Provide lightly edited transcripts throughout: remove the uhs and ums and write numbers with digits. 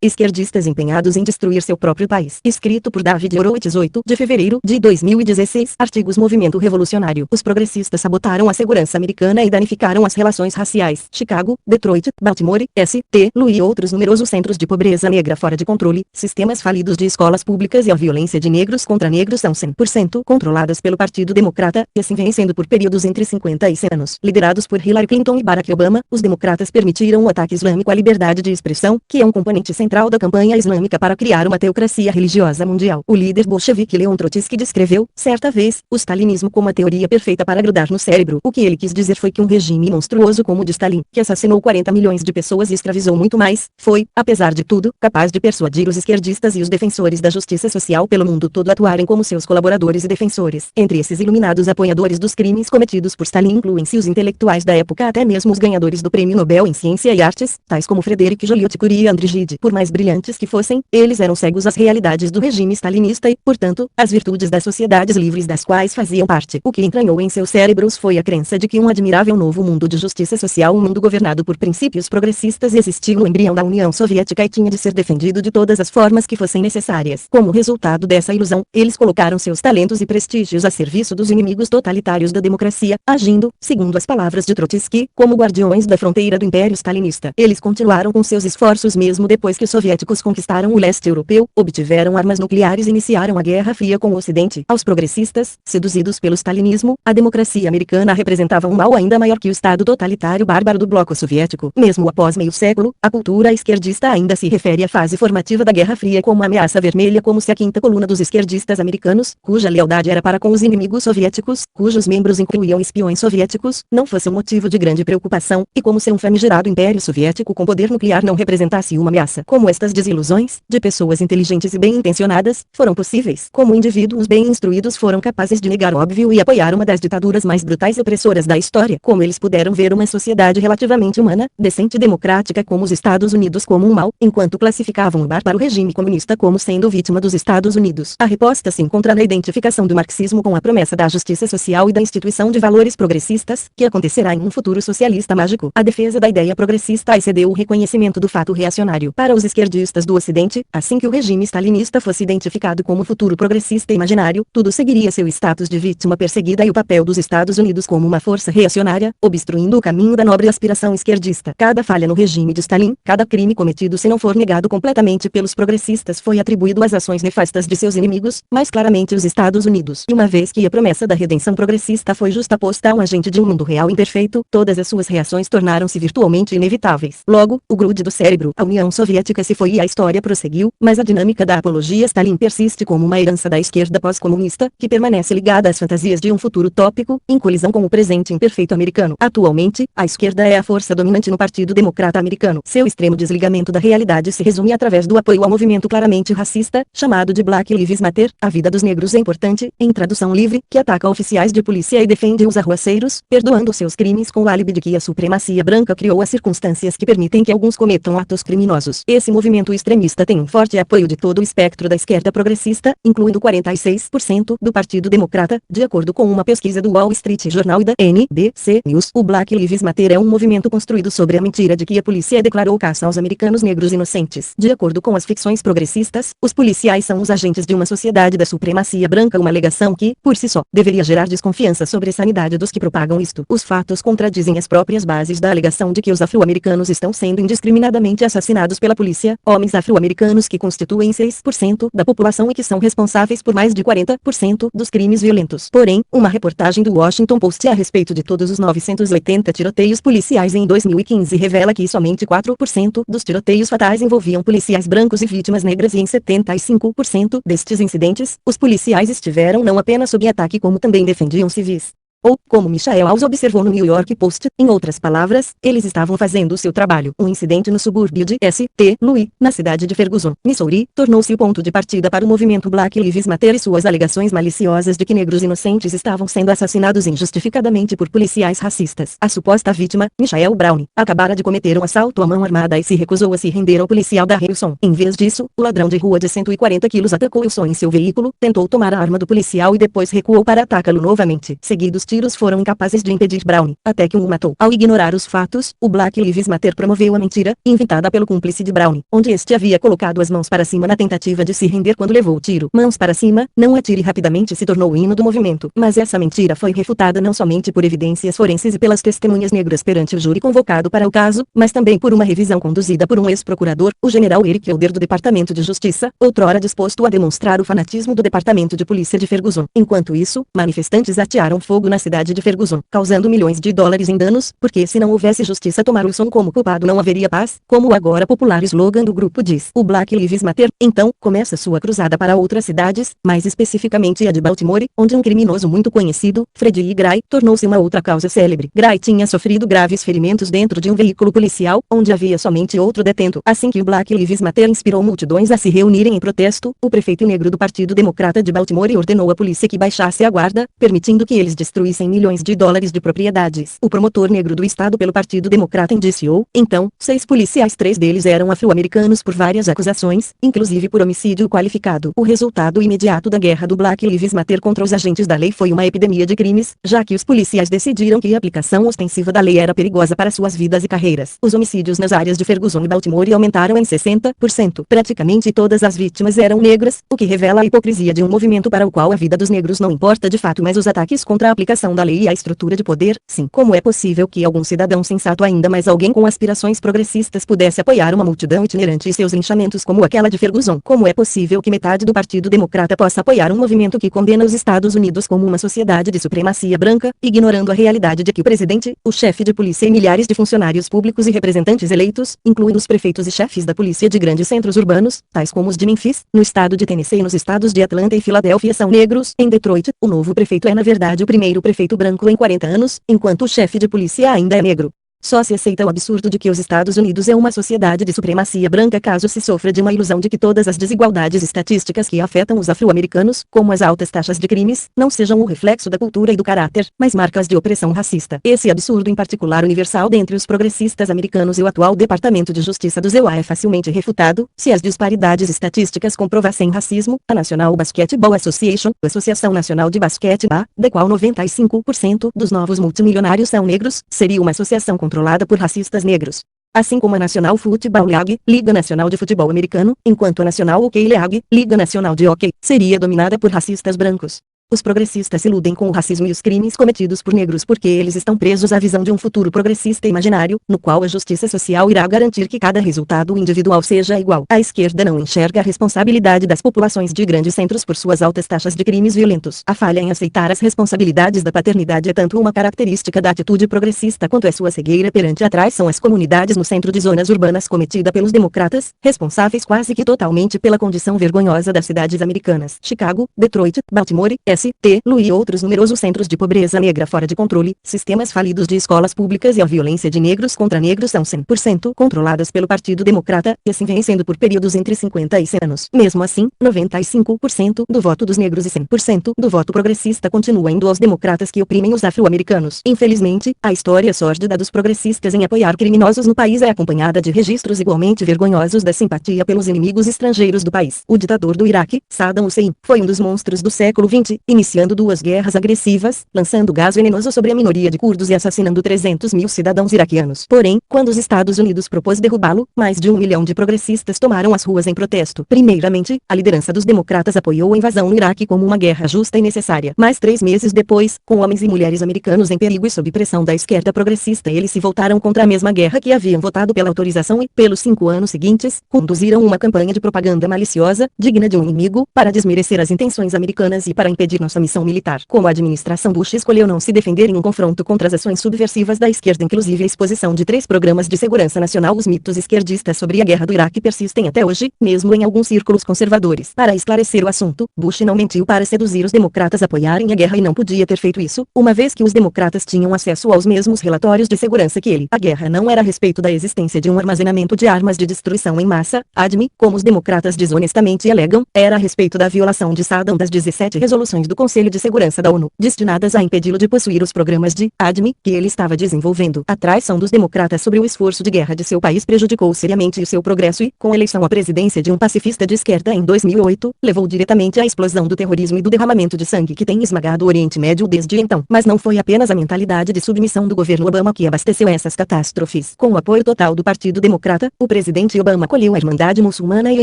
Esquerdistas empenhados em destruir seu próprio país. Escrito por David Horowitz, 8 de fevereiro de 2016. Artigos. Movimento revolucionário. Os progressistas sabotaram a segurança americana e danificaram as relações raciais. Chicago, Detroit, Baltimore, St. Louis e outros numerosos centros de pobreza negra fora de controle, sistemas falidos de escolas públicas e a violência de negros contra negros são 100% controladas pelo Partido Democrata, e assim vem sendo por períodos entre 50 e 100 anos. Liderados por Hillary Clinton e Barack Obama, os democratas permitiram o ataque islâmico à liberdade de expressão, que é um componente central da campanha islâmica para criar uma teocracia religiosa mundial. O líder bolchevique Leon Trotsky descreveu, certa vez, o stalinismo como a teoria perfeita para grudar no cérebro. O que ele quis dizer foi que um regime monstruoso como o de Stalin, que assassinou 40 milhões de pessoas e escravizou muito mais, foi, apesar de tudo, capaz de persuadir os esquerdistas e os defensores da justiça social pelo mundo todo a atuarem como seus colaboradores e defensores. Entre esses iluminados apoiadores dos crimes cometidos por Stalin incluem-se os intelectuais da época, até mesmo os ganhadores do Prêmio Nobel em Ciência e Artes, tais como Frederic Joliot-Curie e André Gide. Por mais brilhantes que fossem, eles eram cegos às realidades do regime stalinista e, portanto, às virtudes das sociedades livres das quais faziam parte. O que entranhou em seus cérebros foi a crença de que um admirável novo mundo de justiça social, um mundo governado por princípios progressistas, existia no embrião da União Soviética e tinha de ser defendido de todas as formas que fossem necessárias. Como resultado dessa ilusão, eles colocaram seus talentos e prestígios a serviço dos inimigos totalitários da democracia, agindo, segundo as palavras de Trotsky, como guardiões da fronteira do Império Stalinista. Eles continuaram com seus esforços mesmo depois que os soviéticos conquistaram o leste europeu, obtiveram armas nucleares e iniciaram a Guerra Fria com o Ocidente. Aos progressistas, seduzidos pelo stalinismo, a democracia americana representava um mal ainda maior que o Estado totalitário bárbaro do bloco soviético. Mesmo após meio século, a cultura esquerdista ainda se refere à fase formativa da Guerra Fria como ameaça vermelha, como se a quinta coluna dos esquerdistas americanos, cuja lealdade era para com os inimigos soviéticos, cujos membros incluíam espiões soviéticos, não fosse um motivo de grande preocupação, e como se um famigerado Império Soviético com poder nuclear não representasse uma ameaça. Como estas desilusões, de pessoas inteligentes e bem-intencionadas, foram possíveis? Como indivíduos bem instruídos foram capazes de negar o óbvio e apoiar uma das ditaduras mais brutais e opressoras da história? Como eles puderam ver uma sociedade relativamente humana, decente e democrática como os Estados Unidos como um mal, enquanto classificavam o bárbaro regime comunista como sendo vítima dos Estados Unidos? A resposta se encontra na identificação do marxismo com a promessa da justiça social e da instituição de valores progressistas, que acontecerá em um futuro socialista mágico. A defesa da ideia progressista excedeu o reconhecimento do fato reacionário. Para os esquerdistas do Ocidente, assim que o regime stalinista fosse identificado como futuro progressista imaginário, tudo seguiria seu status de vítima perseguida e o papel dos Estados Unidos como uma força reacionária, obstruindo o caminho da nobre aspiração esquerdista. Cada falha no regime de Stalin, cada crime cometido se não for negado completamente pelos progressistas foi atribuído às ações nefastas de seus inimigos, mais claramente os Estados Unidos. E uma vez que a promessa da redenção progressista foi justaposta a um agente de um mundo real imperfeito, todas as suas reações tornaram-se virtualmente inevitáveis. Logo, o grude do cérebro, a União Soviética se foi e a história prosseguiu, mas a dinâmica da apologia Stalin persiste como uma herança da esquerda pós-comunista, que permanece ligada às fantasias de um futuro utópico, em colisão com o presente imperfeito americano. Atualmente, a esquerda é a força dominante no Partido Democrata americano. Seu extremo desligamento da realidade se resume através do apoio ao movimento claramente racista, chamado de Black Lives Matter. A vida dos negros é importante, em tradução livre, que ataca oficiais de polícia e defende os arruaceiros, perdoando seus crimes com o álibi de que a supremacia branca criou as circunstâncias que permitem que alguns cometam atos criminosos. Esse movimento extremista tem um forte apoio de todo o espectro da esquerda progressista, incluindo 46% do Partido Democrata, de acordo com uma pesquisa do Wall Street Journal e da NBC News. O Black Lives Matter é um movimento construído sobre a mentira de que a polícia declarou caça aos americanos negros inocentes. De acordo com as ficções progressistas, os policiais são os agentes de uma sociedade da supremacia branca, uma alegação que, por si só, deveria gerar desconfiança sobre a sanidade dos que propagam isto. Os fatos contradizem as próprias bases da alegação de que os afro-americanos estão sendo indiscriminadamente assassinados pela polícia, homens afro-americanos que constituem 6% da população e que são responsáveis por mais de 40% dos crimes violentos. Porém, uma reportagem do Washington Post a respeito de todos os 980 tiroteios policiais em 2015 revela que somente 4% dos tiroteios fatais envolviam policiais brancos e vítimas negras, e em 75% destes incidentes, os policiais estiveram não apenas sob ataque como também defendiam civis. Ou, como Michael Alves observou no New York Post, em outras palavras, eles estavam fazendo o seu trabalho. Um incidente no subúrbio de St. Louis, na cidade de Ferguson, Missouri, tornou-se o ponto de partida para o movimento Black Lives Matter e suas alegações maliciosas de que negros inocentes estavam sendo assassinados injustificadamente por policiais racistas. A suposta vítima, Michael Brown, acabara de cometer um assalto à mão armada e se recusou a se render ao policial da Wilson. Em vez disso, o ladrão de rua de 140 quilos atacou Wilson em seu veículo, tentou tomar a arma do policial e depois recuou para atacá-lo novamente. Seguidos tiros foram incapazes de impedir Brown, até que um o matou. Ao ignorar os fatos, o Black Lives Matter promoveu a mentira, inventada pelo cúmplice de Brown, onde este havia colocado as mãos para cima na tentativa de se render quando levou o tiro. Mãos para cima, não atire rapidamente se tornou o hino do movimento. Mas essa mentira foi refutada não somente por evidências forenses e pelas testemunhas negras perante o júri convocado para o caso, mas também por uma revisão conduzida por um ex-procurador, o general Eric Holder do Departamento de Justiça, outrora disposto a demonstrar o fanatismo do Departamento de Polícia de Ferguson. Enquanto isso, manifestantes atearam fogo na cidade de Ferguson, causando milhões de dólares em danos, porque se não houvesse justiça tomar Wilson como culpado não haveria paz, como o agora popular slogan do grupo diz. O Black Lives Matter, então, começa sua cruzada para outras cidades, mais especificamente a de Baltimore, onde um criminoso muito conhecido, Freddie Gray, tornou-se uma outra causa célebre. Gray tinha sofrido graves ferimentos dentro de um veículo policial, onde havia somente outro detento. Assim que o Black Lives Matter inspirou multidões a se reunirem em protesto, o prefeito negro do Partido Democrata de Baltimore ordenou à polícia que baixasse a guarda, permitindo que eles destruíssem milhões de dólares de propriedades. O promotor negro do estado pelo Partido Democrata indiciou, então, 6 policiais, 3 deles eram afro-americanos por várias acusações, inclusive por homicídio qualificado. O resultado imediato da guerra do Black Lives Matter contra os agentes da lei foi uma epidemia de crimes, já que os policiais decidiram que a aplicação ostensiva da lei era perigosa para suas vidas e carreiras. Os homicídios nas áreas de Ferguson e Baltimore aumentaram em 60%. Praticamente todas as vítimas eram negras, o que revela a hipocrisia de um movimento para o qual a vida dos negros não importa de fato, mas os ataques contra a aplicação da lei e a estrutura de poder, sim. Como é possível que algum cidadão sensato, ainda mais alguém com aspirações progressistas, pudesse apoiar uma multidão itinerante e seus linchamentos como aquela de Ferguson? Como é possível que metade do Partido Democrata possa apoiar um movimento que condena os Estados Unidos como uma sociedade de supremacia branca, ignorando a realidade de que o presidente, o chefe de polícia e milhares de funcionários públicos e representantes eleitos, incluindo os prefeitos e chefes da polícia de grandes centros urbanos, tais como os de Memphis, no estado de Tennessee e nos estados de Atlanta e Filadélfia, são negros? Em Detroit, o novo prefeito é na verdade o primeiro prefeito branco em 40 anos, enquanto o chefe de polícia ainda é negro. Só se aceita o absurdo de que os Estados Unidos é uma sociedade de supremacia branca caso se sofra de uma ilusão de que todas as desigualdades estatísticas que afetam os afro-americanos, como as altas taxas de crimes, não sejam o reflexo da cultura e do caráter, mas marcas de opressão racista. Esse absurdo em particular universal dentre os progressistas americanos e o atual Departamento de Justiça do ZEUA é facilmente refutado, se as disparidades estatísticas comprovassem racismo. A National Basketball Association, Associação Nacional de Basquete, da qual 95% dos novos multimilionários são negros, seria uma associação controlada por racistas negros. Assim como a National Football League, Liga Nacional de Futebol Americano, enquanto a National Hockey League, Liga Nacional de Hockey, seria dominada por racistas brancos. Os progressistas se iludem com o racismo e os crimes cometidos por negros porque eles estão presos à visão de um futuro progressista imaginário, no qual a justiça social irá garantir que cada resultado individual seja igual. A esquerda não enxerga a responsabilidade das populações de grandes centros por suas altas taxas de crimes violentos. A falha em aceitar as responsabilidades da paternidade é tanto uma característica da atitude progressista quanto é sua cegueira perante a traição às comunidades no centro de zonas urbanas cometida pelos democratas, responsáveis quase que totalmente pela condição vergonhosa das cidades americanas. Chicago, Detroit, Baltimore, St. Louis e outros numerosos centros de pobreza negra fora de controle, sistemas falidos de escolas públicas e a violência de negros contra negros são 100% controladas pelo Partido Democrata, e assim vem sendo por períodos entre 50 e 100 anos. Mesmo assim, 95% do voto dos negros e 100% do voto progressista continua indo aos democratas que oprimem os afro-americanos. Infelizmente, a história sórdida dos progressistas em apoiar criminosos no país é acompanhada de registros igualmente vergonhosos da simpatia pelos inimigos estrangeiros do país. O ditador do Iraque, Saddam Hussein, foi um dos monstros do século XX, iniciando 2 guerras agressivas, lançando gás venenoso sobre a minoria de curdos e assassinando 300 mil cidadãos iraquianos. Porém, quando os Estados Unidos propôs derrubá-lo, mais de 1 milhão de progressistas tomaram as ruas em protesto. Primeiramente, a liderança dos democratas apoiou a invasão no Iraque como uma guerra justa e necessária. Mas 3 meses depois, com homens e mulheres americanos em perigo e sob pressão da esquerda progressista, eles se voltaram contra a mesma guerra que haviam votado pela autorização e, pelos 5 anos seguintes, conduziram uma campanha de propaganda maliciosa, digna de um inimigo, para desmerecer as intenções americanas e para impedir nossa missão militar. Como a administração Bush escolheu não se defender em um confronto contra as ações subversivas da esquerda, inclusive a exposição de 3 programas de segurança nacional, os mitos esquerdistas sobre a guerra do Iraque persistem até hoje, mesmo em alguns círculos conservadores. Para esclarecer o assunto, Bush não mentiu para seduzir os democratas a apoiarem a guerra e não podia ter feito isso, uma vez que os democratas tinham acesso aos mesmos relatórios de segurança que ele. A guerra não era a respeito da existência de um armazenamento de armas de destruição em massa, ADM, como os democratas desonestamente alegam, era a respeito da violação de Saddam das 17 resoluções resoluções do Conselho de Segurança da ONU, destinadas a impedi-lo de possuir os programas de ADME que ele estava desenvolvendo. A traição dos democratas sobre o esforço de guerra de seu país prejudicou seriamente o seu progresso e, com a eleição à presidência de um pacifista de esquerda em 2008, levou diretamente à explosão do terrorismo e do derramamento de sangue que tem esmagado o Oriente Médio desde então. Mas não foi apenas a mentalidade de submissão do governo Obama que abasteceu essas catástrofes. Com o apoio total do Partido Democrata, o presidente Obama acolheu a Irmandade Muçulmana e o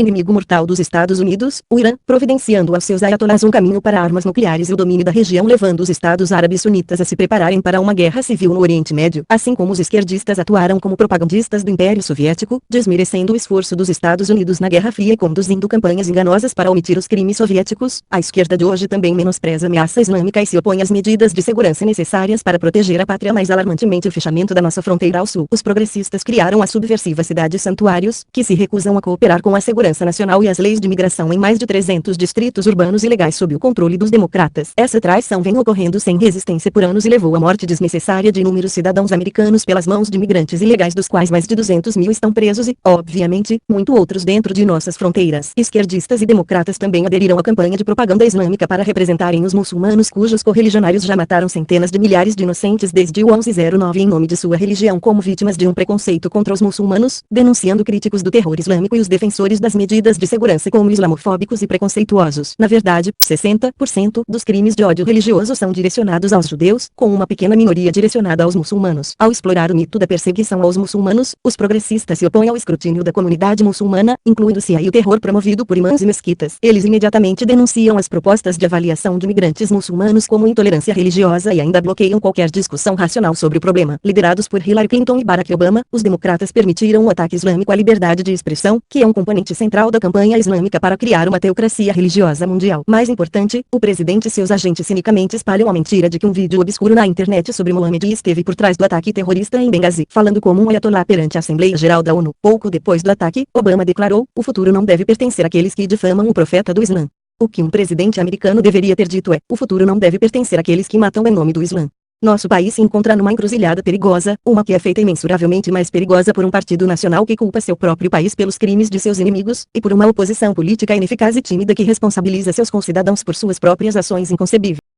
inimigo mortal dos Estados Unidos, o Irã, providenciando aos seus ayatolás um caminho para armas nucleares e o domínio da região, levando os Estados Árabes Sunitas a se prepararem para uma guerra civil no Oriente Médio, assim como os esquerdistas atuaram como propagandistas do Império Soviético, desmerecendo o esforço dos Estados Unidos na Guerra Fria e conduzindo campanhas enganosas para omitir os crimes soviéticos. A esquerda de hoje também menospreza a ameaça islâmica e se opõe às medidas de segurança necessárias para proteger a pátria, mais alarmantemente o fechamento da nossa fronteira ao sul. Os progressistas criaram a subversiva cidade santuários, que se recusam a cooperar com a segurança nacional e as leis de migração em mais de 300 distritos urbanos ilegais sob o controle dos democratas. Essa traição vem ocorrendo sem resistência por anos e levou à morte desnecessária de inúmeros cidadãos americanos pelas mãos de imigrantes ilegais, dos quais mais de 200 mil estão presos e, obviamente, muito outros dentro de nossas fronteiras. Esquerdistas e democratas também aderiram à campanha de propaganda islâmica para representarem os muçulmanos, cujos correligionários já mataram centenas de milhares de inocentes desde o 11/09 em nome de sua religião, como vítimas de um preconceito contra os muçulmanos, denunciando críticos do terror islâmico e os defensores das medidas de segurança como islamofóbicos e preconceituosos. Na verdade, 60% dos crimes de ódio religioso são direcionados aos judeus, com uma pequena minoria direcionada aos muçulmanos. Ao explorar o mito da perseguição aos muçulmanos, os progressistas se opõem ao escrutínio da comunidade muçulmana, incluindo-se aí o terror promovido por imãs e mesquitas. Eles imediatamente denunciam as propostas de avaliação de migrantes muçulmanos como intolerância religiosa e ainda bloqueiam qualquer discussão racional sobre o problema. Liderados por Hillary Clinton e Barack Obama, os democratas permitiram o ataque islâmico à liberdade de expressão, que é um componente central da campanha islâmica para criar uma teocracia religiosa mundial. Mais importante, o presidente e seus agentes cinicamente espalham a mentira de que um vídeo obscuro na internet sobre Mohammed esteve por trás do ataque terrorista em Benghazi, falando como um ayatolá perante a Assembleia Geral da ONU. Pouco depois do ataque, Obama declarou: "O futuro não deve pertencer àqueles que difamam o profeta do Islã." O que um presidente americano deveria ter dito é: "O futuro não deve pertencer àqueles que matam em nome do Islã." Nosso país se encontra numa encruzilhada perigosa, uma que é feita imensuravelmente mais perigosa por um partido nacional que culpa seu próprio país pelos crimes de seus inimigos, e por uma oposição política ineficaz e tímida que responsabiliza seus concidadãos por suas próprias ações inconcebíveis.